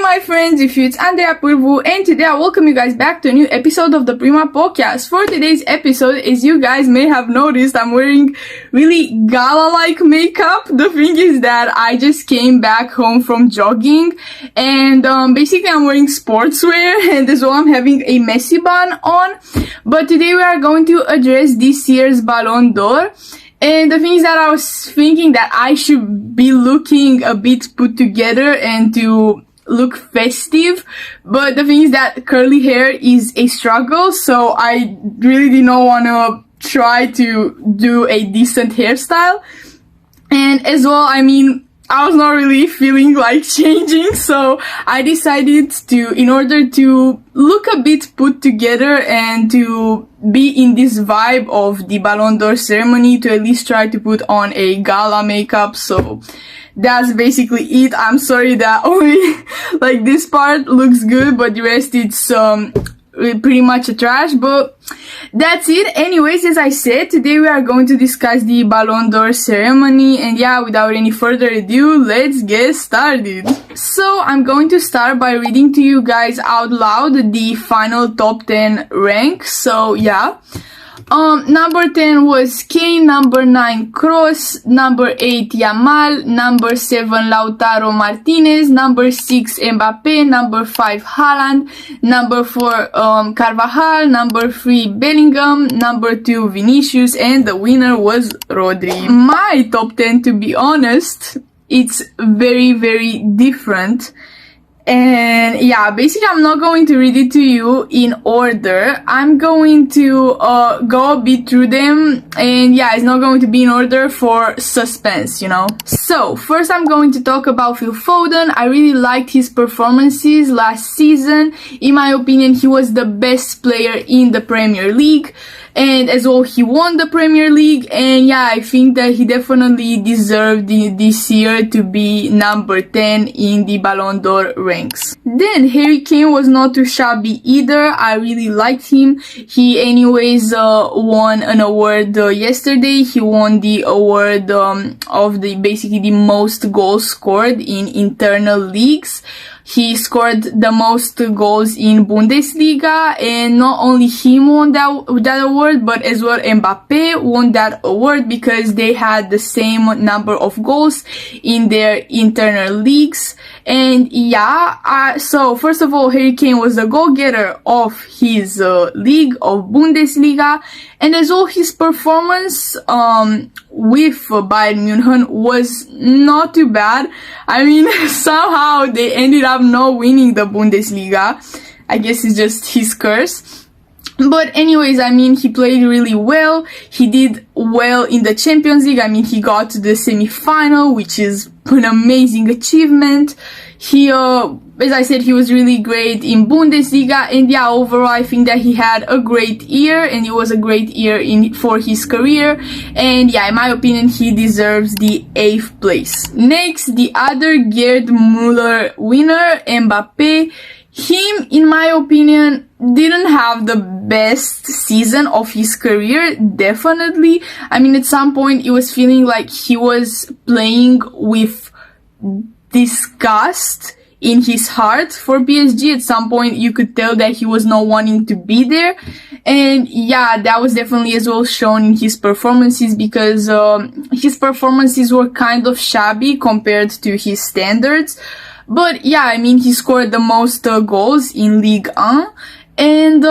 my friends, it's Andrea Purvu, and today I welcome you guys back to a new episode of the Prima podcast. For today's episode, as you guys may have noticed, I'm wearing really gala-like makeup. The thing is that I just came back home from jogging, and basically I'm wearing sportswear, and as well I'm having a messy bun on. But today we are going to address this year's Ballon d'Or. And the thing is that I was thinking that I should be looking a bit put together and to look festive, but the thing is that curly hair is a struggle, so I really did not want to try to do a decent hairstyle. And as well, I was not really feeling like changing, so I decided to, in order to look a bit put together and to be in this vibe of the Ballon d'Or ceremony, to at least try to put on a gala makeup. So that's basically it. I'm sorry that only like this part looks good, but the rest it's pretty much a trash, but that's it. Anyways, as I said, today we are going to discuss the Ballon d'Or ceremony, and yeah, without any further ado, let's get started. So I'm going to start by reading to you guys out loud the final top 10 ranks. So yeah, number 10 was Kane, number 9 Kroos, number 8 Yamal, number 7 Lautaro Martinez, number 6 Mbappé, number 5 Haaland, number 4 Carvajal, number 3 Bellingham, number 2 Vinicius, and the winner was Rodri. My top 10, to be honest, it's very, very different. And yeah, basically I'm not going to read it to you in order. I'm going to go a bit through them, and yeah, it's not going to be in order for suspense, you know. So first I'm going to talk about Phil Phoden. I really liked his performances last season. In my opinion, he was the best player in the Premier League, and as well he won the Premier League, and yeah, I think that he definitely deserved this year to be number 10 in the Ballon d'Or ranks. Then Harry Kane was not too shabby either. I really liked him. He anyways won an award yesterday. He won the award of the basically the most goals scored in internal leagues. He scored the most goals in Bundesliga, and not only him won that award, but as well Mbappé won that award because they had the same number of goals in their internal leagues. And yeah, so first of all, Harry Kane was the goal-getter of his league, of Bundesliga, and as well his performance with Bayern Munich was not too bad. Somehow they ended up not winning the Bundesliga. I guess it's just his curse. But anyways, he played really well. He did well in the Champions League. He got to the semi-final, which is an amazing achievement. He, as I said, he was really great in Bundesliga, and yeah, overall I think that he had a great year, and it was a great year for his career, and yeah, in my opinion, he deserves the 8th place. Next, the other Gerd Müller winner, Mbappé. Him, in my opinion, didn't have the best season of his career, definitely. At some point it was feeling like he was playing with disgust in his heart for PSG. At some point you could tell that he was not wanting to be there, and yeah, that was definitely as well shown in his performances, because his performances were kind of shabby compared to his standards. But yeah, he scored the most goals in Ligue 1. And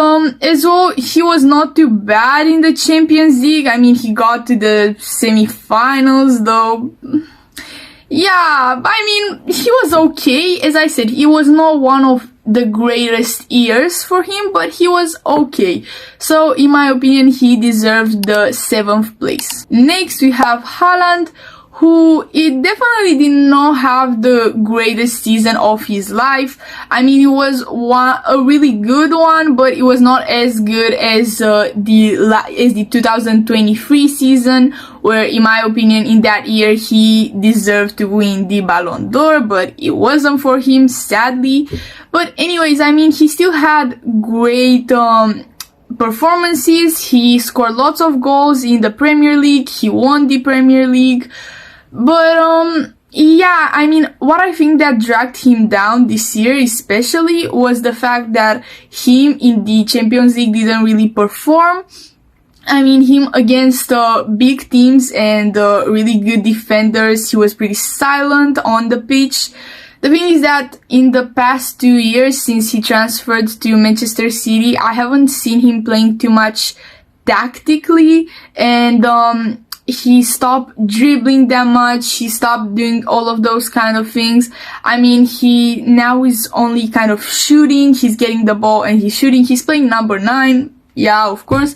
as well, he was not too bad in the Champions League. He got to the semi-finals though. Yeah, he was okay. As I said, it was not one of the greatest years for him, but he was okay. So in my opinion, he deserved the 7th place. Next, we have Haaland, who it definitely did not have the greatest season of his life. It was a really good one, but it was not as good as the 2023 season, where in my opinion in that year he deserved to win the Ballon d'Or, but it wasn't for him, sadly. But anyways, he still had great performances. He scored lots of goals in the Premier League. He won the Premier League. But yeah, I mean, what I think that dragged him down this year especially was the fact that him in the Champions League didn't really perform. I mean, him against big teams and really good defenders, he was pretty silent on the pitch. The thing is that in the past 2 years since he transferred to Manchester City, I haven't seen him playing too much tactically, and he stopped dribbling that much. He stopped doing all of those kind of things. I mean, he now is only kind of shooting. He's getting the ball and he's shooting. He's playing number 9. Yeah, of course.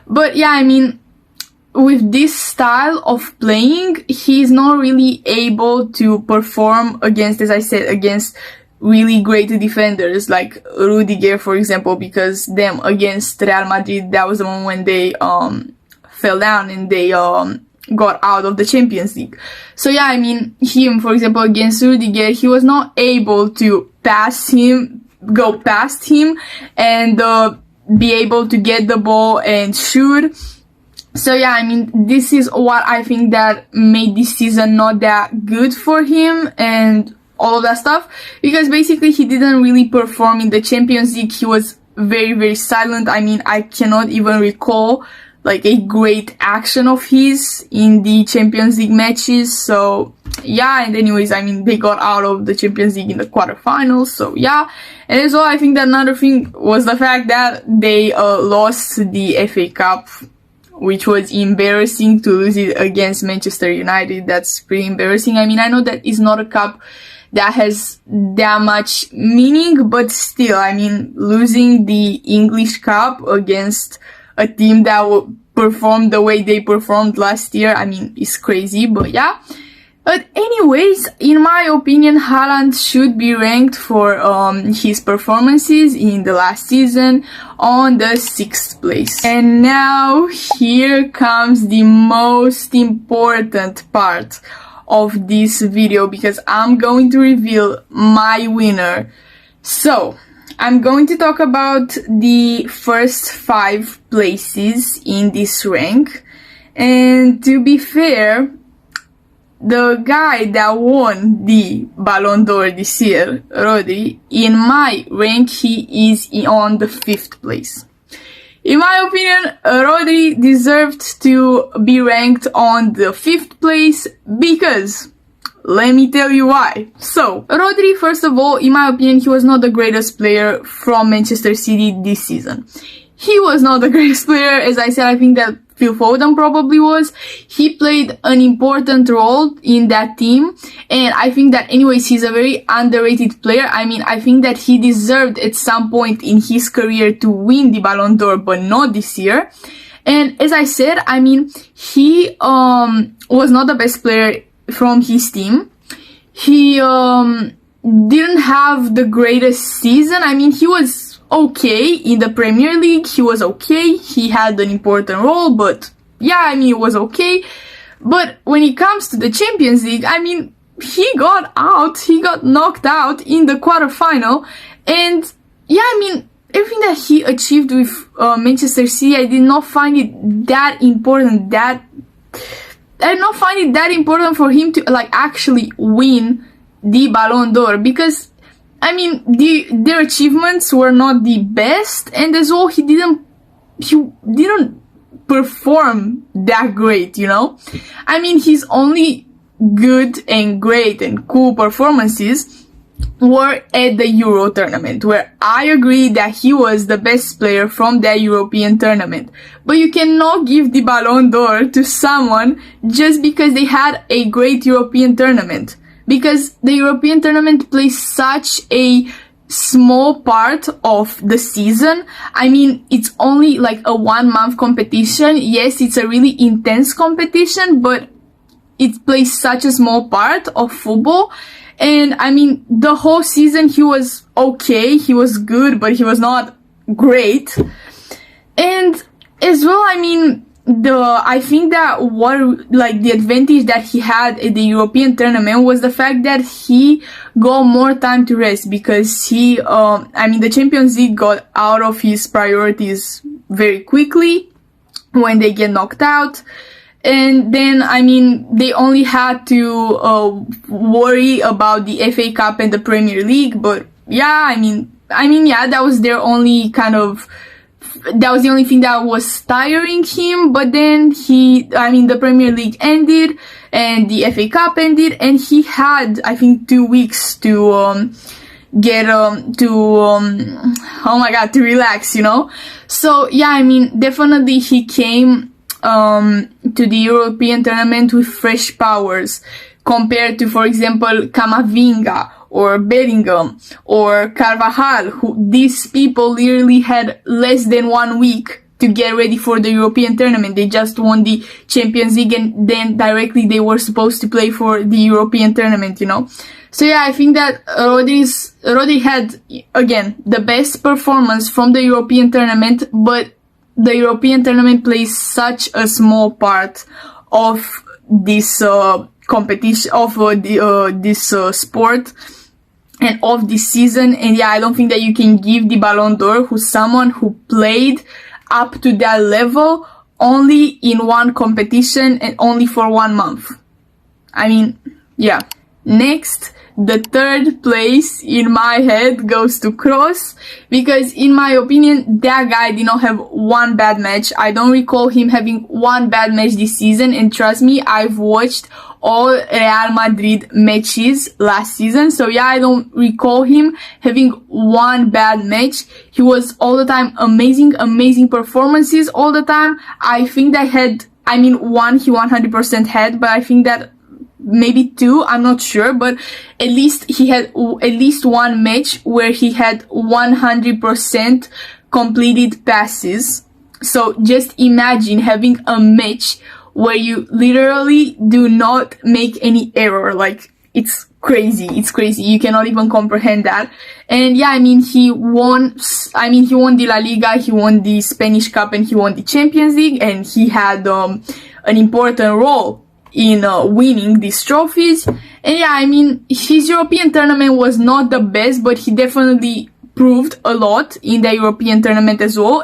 But yeah, I mean, with this style of playing, he's not really able to perform against, as I said, against really great defenders like Rudiger, for example, because them against Real Madrid, that was the one when they fell down and they got out of the Champions League. So yeah, I mean, him, for example, against Rudiger, he was not able to go past him and be able to get the ball and shoot. So yeah, I mean, this is what I think that made this season not that good for him and all of that stuff, because basically he didn't really perform in the Champions League. He was very, very silent. I mean, I cannot even recall like a great action of his in the Champions League matches. So yeah, and anyways, I mean, they got out of the Champions League in the quarterfinals. So yeah, and as well, I think that another thing was the fact that they lost the FA Cup, which was embarrassing to lose it against Manchester United. That's pretty embarrassing. I mean, I know that it's not a cup that has that much meaning, but still, I mean, losing the English Cup against a team that will perform the way they performed last year, I mean, it's crazy, but yeah. But anyways, in my opinion, Haaland should be ranked for his performances in the last season on the 6th place. And now here comes the most important part of this video, because I'm going to reveal my winner. So I'm going to talk about the first 5 places in this rank, and to be fair, the guy that won the Ballon d'Or this year, Rodri, in my rank, he is on the 5th place. In my opinion, Rodri deserved to be ranked on the 5th place because, let me tell you why. So, Rodri, first of all, in my opinion, he was not the greatest player from Manchester City this season. He was not the greatest player. As I said, I think that Phil Phoden probably was. He played an important role in that team, and I think that anyways, he's a very underrated player. I mean, I think that he deserved at some point in his career to win the Ballon d'Or, but not this year. And as I said, I mean, he was not the best player from his team. He didn't have the greatest season. I mean, he was okay in the Premier League. He was okay. He had an important role, but yeah, I mean, it was okay. But when it comes to the Champions League, I mean, he got knocked out in the quarterfinal. And yeah, I mean, everything that he achieved with Manchester City, I did not find it that important. I did not find it that important for him to like actually win the Ballon d'Or, because I mean, their achievements were not the best, and as well, he didn't perform that great, you know? I mean, his only good and great and cool performances were at the Euro tournament, where I agree that he was the best player from that European tournament. But you cannot give the Ballon d'Or to someone just because they had a great European tournament. Because the European tournament plays such a small part of the season. I mean, it's only like a 1-month competition. Yes, it's a really intense competition, but it plays such a small part of football. And I mean, the whole season he was okay, he was good, but he was not great. And as well, I mean, I think that the advantage that he had at the European tournament was the fact that he got more time to rest, because the Champions League got out of his priorities very quickly when they get knocked out. And then, I mean, they only had to worry about the FA Cup and the Premier League. But yeah, I mean, yeah, that was their only that was the only thing that was tiring him. But then the Premier League ended and the FA Cup ended, and he had, I think, 2 weeks to to relax, you know. So yeah, I mean, definitely he came to the European tournament with fresh powers compared to, for example, Camavinga or Bellingham or Carvajal, who these people literally had less than 1 week to get ready for the European tournament. They just won the Champions League and then directly they were supposed to play for the European tournament, you know. So yeah, I think that Rodri had, again, the best performance from the European tournament, but the European tournament plays such a small part of this competition, of this sport and of this season. And yeah, I don't think that you can give the Ballon d'Or to someone who played up to that level only in one competition and only for 1 month. I mean, yeah. Next, the third place in my head goes to Kroos, because in my opinion, that guy did not have one bad match. I don't recall him having one bad match this season, and trust me, I've watched all Real Madrid matches last season. So yeah, I don't recall him having one bad match. He was all the time amazing performances all the time. I think that one he 100% had, but I think that maybe 2, I'm not sure, but at least he had at least one match where he had 100% completed passes. So just imagine having a match where you literally do not make any error. Like, it's crazy. You cannot even comprehend that. And yeah, I mean, he won the La Liga, he won the Spanish Cup, and he won the Champions League, and he had an important role in winning these trophies. And yeah, I mean, his European tournament was not the best, but he definitely proved a lot in the European tournament as well.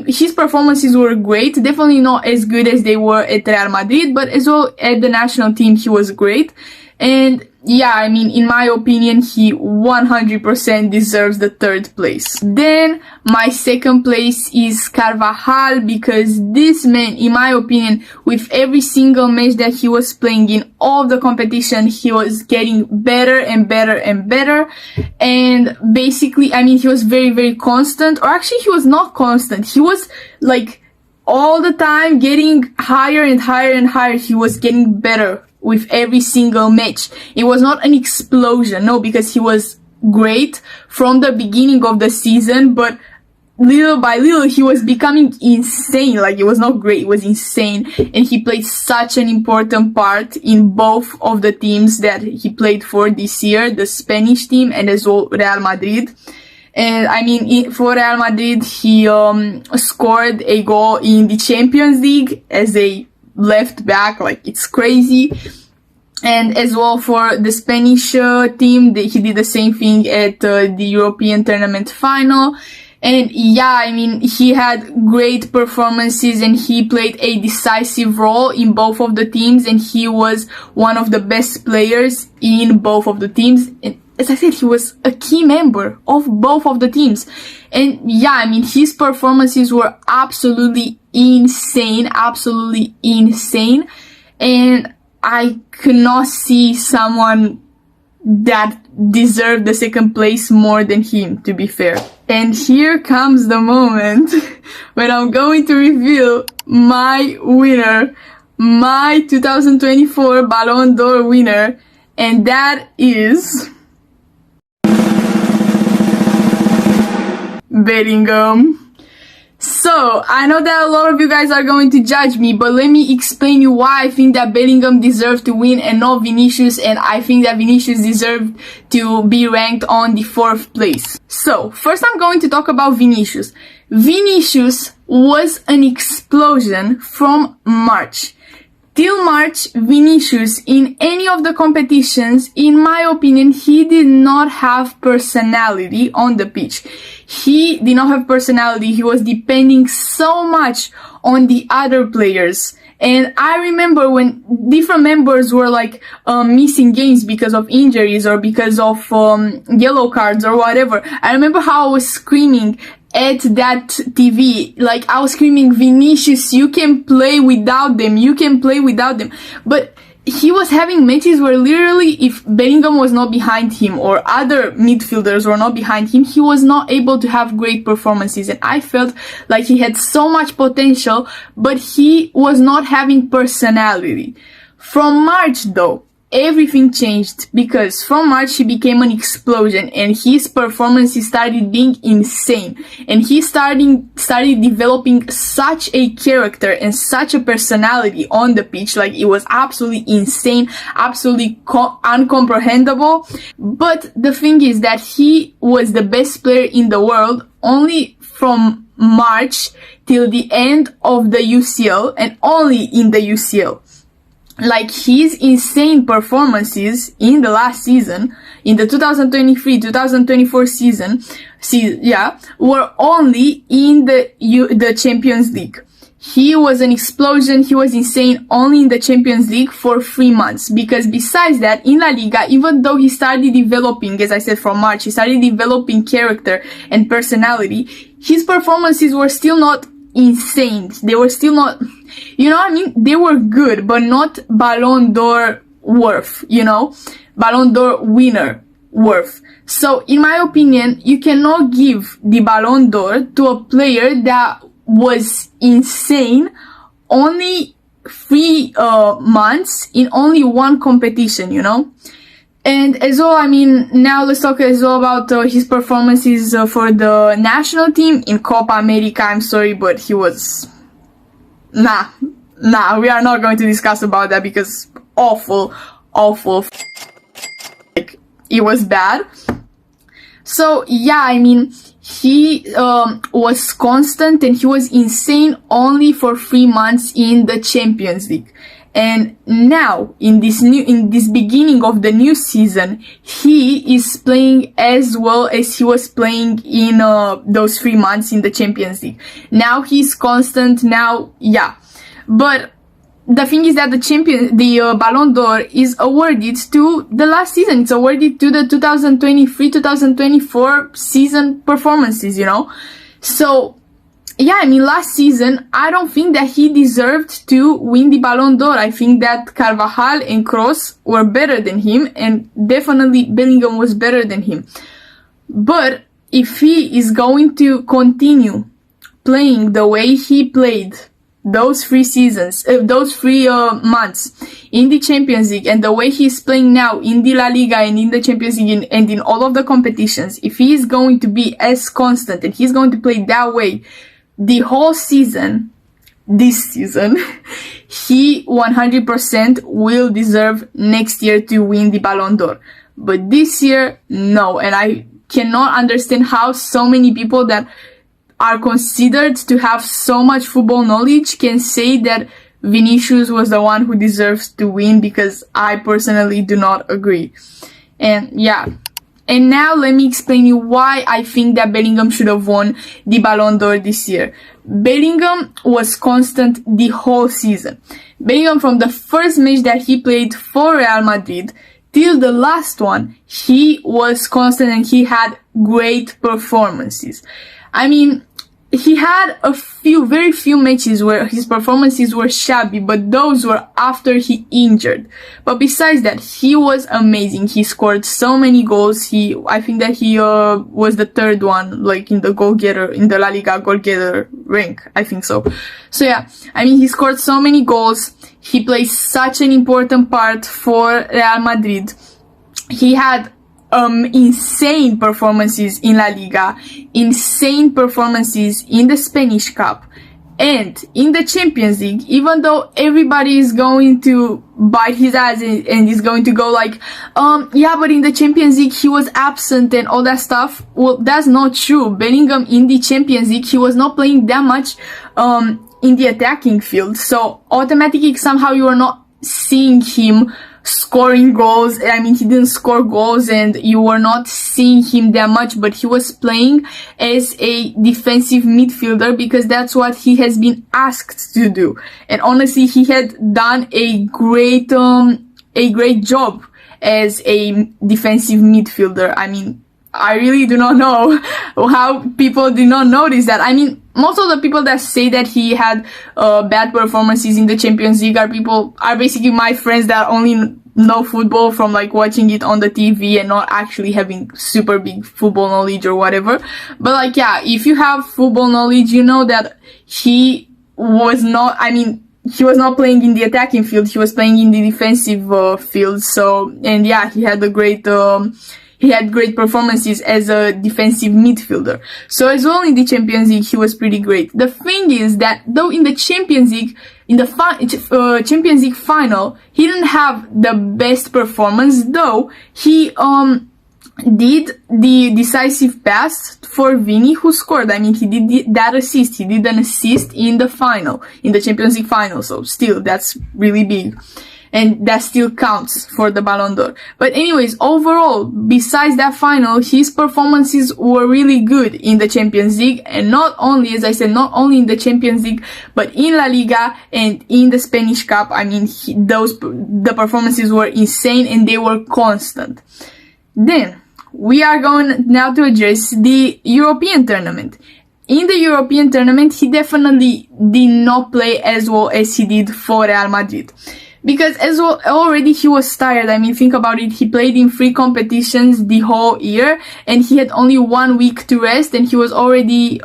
His performances were great, definitely not as good as they were at Real Madrid, but as well at the national team, he was great. And yeah, I mean, in my opinion, he 100% deserves the third place. Then my second place is Carvajal, because this man, in my opinion, with every single match that he was playing in all the competition, he was getting better and better and better. And basically, I mean, he was very constant, or actually he was not constant. He was like all the time getting higher and higher and higher. He was getting better with every single match. It was not an explosion, no, because he was great from the beginning of the season, but little by little he was becoming insane. Like, it was not great, it was insane. And he played such an important part in both of the teams that he played for this year, the Spanish team and as well Real Madrid. And I mean, for Real Madrid, he scored a goal in the Champions League as a left back. Like, it's crazy. And as well for the Spanish team, he did the same thing at the European tournament final. And yeah, I mean, he had great performances and he played a decisive role in both of the teams, and he was one of the best players in both of the teams. And as I said, he was a key member of both of the teams. And yeah, I mean, his performances were absolutely insane. And I could not see someone that deserved the second place more than him, to be fair. And here comes the moment when I'm going to reveal my winner, my 2024 Ballon d'Or winner, and that is Bellingham. So, I know that a lot of you guys are going to judge me, but let me explain you why I think that Bellingham deserved to win and not Vinicius, and I think that Vinicius deserved to be ranked on the 4th place. So, first I'm going to talk about Vinicius. Vinicius was an explosion from March Till March, Vinicius, in any of the competitions, in my opinion, he did not have personality on the pitch. He did not have personality. He was depending so much on the other players. And I remember when different members were like missing games because of injuries or because of yellow cards or whatever. I remember how I was screaming at that TV, like I was screaming, Vinicius, you can play without them, you can play without them. But he was having matches where literally if Bellingham was not behind him or other midfielders were not behind him, he was not able to have great performances. And I felt like he had so much potential, but he was not having personality. From March though, everything changed, because from March he became an explosion and his performances started being insane, and he started developing such a character and such a personality on the pitch. Like, it was absolutely insane, absolutely uncomprehendable. But the thing is that he was the best player in the world only from March till the end of the UCL, and only in the UCL. Like, his insane performances in the last season, in the 2023-2024 season, were only in the Champions League. He was an explosion, he was insane only in the Champions League for 3 months. Because besides that, in La Liga, even though he started developing, as I said, from March, he started developing character and personality, his performances were still not insane. They were still not, you know what I mean? They were good, but not Ballon d'Or worth, you know? Ballon d'Or winner worth. So, in my opinion, you cannot give the Ballon d'Or to a player that was insane only 3 months in only one competition, you know? And as well, I mean, now let's talk as well about his performances for the national team in Copa America. I'm sorry, but he was... Nah, we are not going to discuss about that because awful. Like, it was bad. So, yeah, I mean, he was constant and he was insane only for 3 months in the Champions League. And now, in this beginning of the new season, he is playing as well as he was playing in those 3 months in the Champions League. Now he's constant. Now, yeah. But the thing is that the Ballon d'Or is awarded to the last season. It's awarded to the 2023-2024 season performances, you know. So, yeah, I mean, last season, I don't think that he deserved to win the Ballon d'Or. I think that Carvajal and Kroos were better than him, and definitely Bellingham was better than him. But if he is going to continue playing the way he played those 3 months in the Champions League, and the way he's playing now in the La Liga and in the Champions League and in all of the competitions, if he is going to be as constant and he's going to play that way the whole season, this season, he 100% will deserve next year to win the Ballon d'Or. But this year, no. And I cannot understand how so many people that are considered to have so much football knowledge can say that Vinicius was the one who deserves to win, because I personally do not agree. And yeah. And now let me explain you why I think that Bellingham should have won the Ballon d'Or this year. Bellingham was constant the whole season. Bellingham, from the first match that he played for Real Madrid till the last one, he was constant and he had great performances. I mean, he had very few matches where his performances were shabby, but those were after he injured. But besides that, he was amazing. He scored so many goals. I think that he was the 3rd one, like in the La Liga goal getter rank. I think so. So yeah, I mean, he scored so many goals. He plays such an important part for Real Madrid. He had insane performances in La Liga, insane performances in the Spanish Cup, and in the Champions League. Even though everybody is going to bite his ass and is going to go like, yeah, but in the Champions League he was absent and all that stuff. Well, that's not true. Bellingham in the Champions League, he was not playing that much in the attacking field. So automatically somehow you are not seeing him scoring goals. I mean, he didn't score goals and you were not seeing him that much, but he was playing as a defensive midfielder because that's what he has been asked to do. And honestly, he had done a great job as a defensive midfielder. I mean, I really do not know how people did not notice that. I mean, most of the people that say that he had bad performances in the Champions League are basically my friends that only know football from like watching it on the TV and not actually having super big football knowledge or whatever. But like, yeah, if you have football knowledge, you know that he was not playing in the attacking field. He was playing in the defensive field. So, and yeah, he had great performances as a defensive midfielder. So as well in the Champions League, he was pretty great. The thing is that though in the Champions League, in the Champions League final, he didn't have the best performance, though he did the decisive pass for Vini, who scored. I mean, he did that assist. He did an assist in the final, in the Champions League final. So still, that's really big. And that still counts for the Ballon d'Or. But anyways, overall, besides that final, his performances were really good in the Champions League. And not only, as I said, not only in the Champions League, but in La Liga and in the Spanish Cup. I mean, the performances were insane and they were constant. Then, we are going now to address the European tournament. In the European tournament, he definitely did not play as well as he did for Real Madrid. Because as well, already he was tired. I mean, think about it. He played in 3 competitions the whole year and he had only 1 week to rest and he was already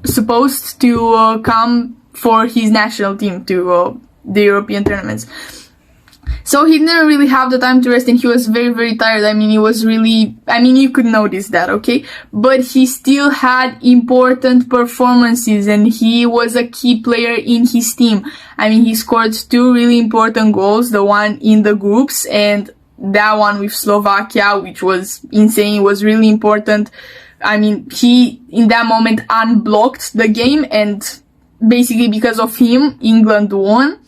supposed to come for his national team to the European tournaments. So he didn't really have the time to rest and he was very, very tired. I mean, you could notice that, okay? But he still had important performances and he was a key player in his team. I mean, he scored 2 really important goals, the one in the groups and that one with Slovakia, which was insane, was really important. I mean, he, in that moment, unblocked the game and basically because of him, England won.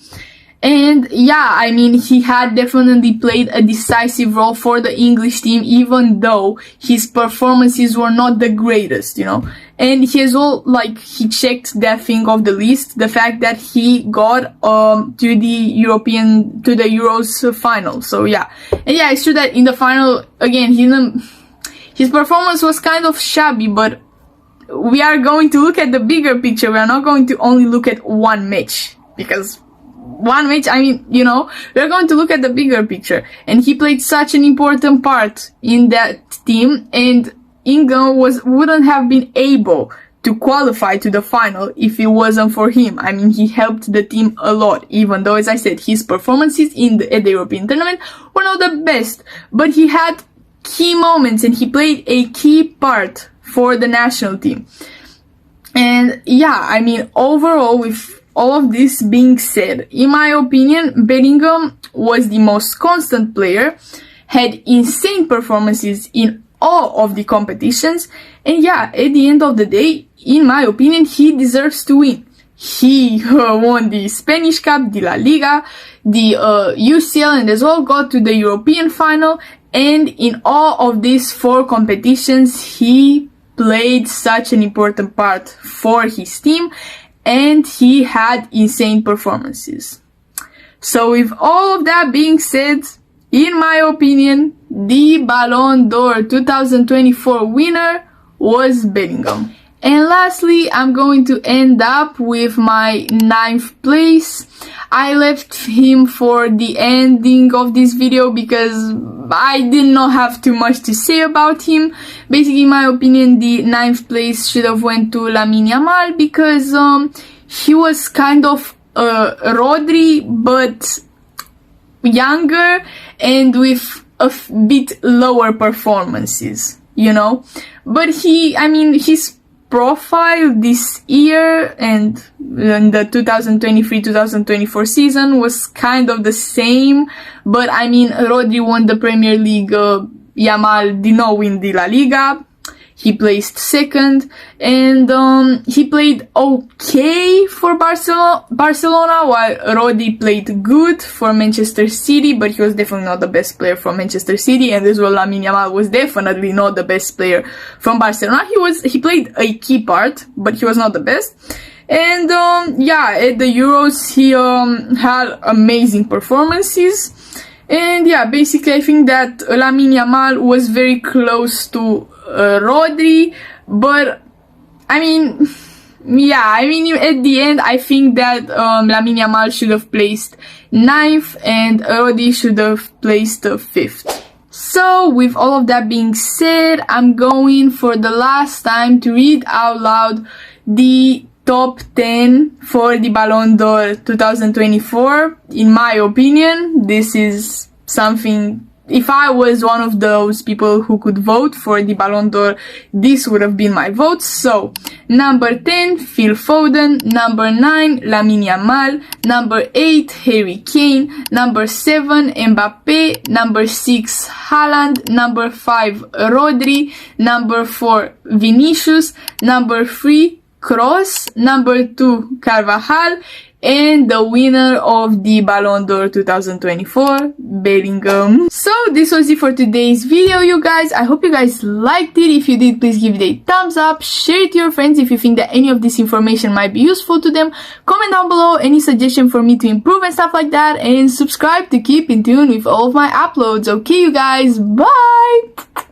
And yeah, I mean, he had definitely played a decisive role for the English team, even though his performances were not the greatest, you know. And he as well, he checked that thing off the list, the fact that he got to the Euros final. So yeah. And yeah, it's true that in the final, again, his performance was kind of shabby, but we are going to look at the bigger picture. We are not going to only look at one match, because one match, I mean, you know, we're going to look at the bigger picture. And he played such an important part in that team, and England wouldn't have been able to qualify to the final if it wasn't for him. I mean, he helped the team a lot, even though, as I said, his performances at the European tournament were not the best. But he had key moments and he played a key part for the national team. And yeah, I mean, overall, with all of this being said, in my opinion, Bellingham was the most constant player, had insane performances in all of the competitions, and yeah, at the end of the day, in my opinion, he deserves to win. He won the Spanish Cup, the La Liga, the UCL, and as well got to the European final, and in all of these 4 competitions, he played such an important part for his team, and he had insane performances. So with all of that being said, in my opinion, the Ballon d'Or 2024 winner was Bellingham. And lastly, I'm going to end up with my 9th place. I left him for the ending of this video because I did not have too much to say about him. Basically, in my opinion, the 9th place should have went to Lamine Yamal because he was kind of Rodri, but younger and with a bit lower performances, you know. But his profile this year and in the 2023-2024 season was kind of the same, but I mean, Rodri won the Premier League, Yamal did not win the La Liga. he placed second, and he played okay for Barcelona, while Rodri played good for Manchester City, but he was definitely not the best player from Manchester City, and as well Lamine Yamal was definitely not the best player from Barcelona. He played a key part, but he was not the best. And yeah, at the Euros he had amazing performances. And yeah, basically I think that Lamine Yamal was very close to Rodri, but I mean, yeah, I mean at the end I think that Lamine Yamal should have placed 9th and Rodri should have placed 5th. So with all of that being said, I'm going for the last time to read out loud the top 10 for the Ballon d'Or 2024. In my opinion, this is something, if I was one of those people who could vote for the Ballon d'Or, this would have been my vote. So, number 10, Phil Phoden. Number 9, Lamine Yamal. Number 8, Harry Kane. Number 7, Mbappé. Number 6, Haaland. Number 5, Rodri. Number 4, Vinicius. Number 3, Kroos. Number 2, Carvajal. And the winner of the Ballon d'Or 2024, Bellingham. So this was it for today's video, you guys. I hope you guys liked it. If you did, please give it a thumbs up. Share it to your friends if you think that any of this information might be useful to them. Comment down below any suggestion for me to improve and stuff like that. And subscribe to keep in tune with all of my uploads. Okay, you guys. Bye!